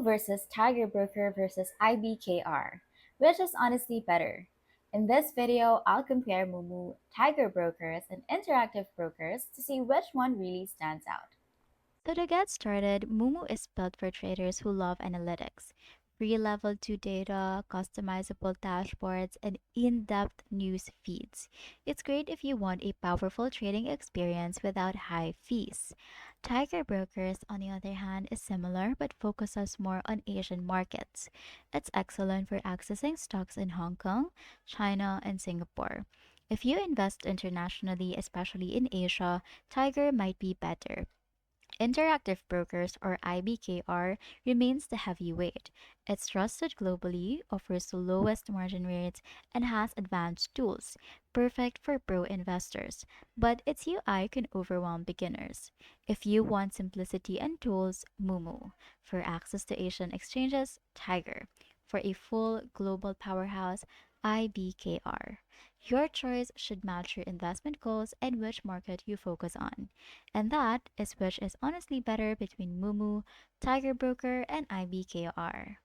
versus Tiger Broker versus IBKR. Which is honestly better? In this video, I'll compare Moomoo, Tiger Brokers, and Interactive Brokers to see which one really stands out. So to get started, Moomoo is built for traders who love analytics, free level 2 data, customizable dashboards, and in-depth news feeds. It's great if you want a powerful trading experience without high fees. Tiger Brokers, on the other hand, is similar but focuses more on Asian markets. It's excellent for accessing stocks in Hong Kong, China, and Singapore. If you invest internationally, especially in Asia, Tiger might be better. Interactive Brokers, or IBKR, remains the heavyweight. It's trusted globally, offers the lowest margin rates, and has advanced tools, perfect for pro investors. But its UI can overwhelm beginners. If you want simplicity and tools, Moomoo. For access to Asian exchanges, Tiger. For a full global powerhouse, IBKR. Your choice should match your investment goals and which market you focus on. And that is which is honestly better between Moomoo, Tiger Broker, and IBKR.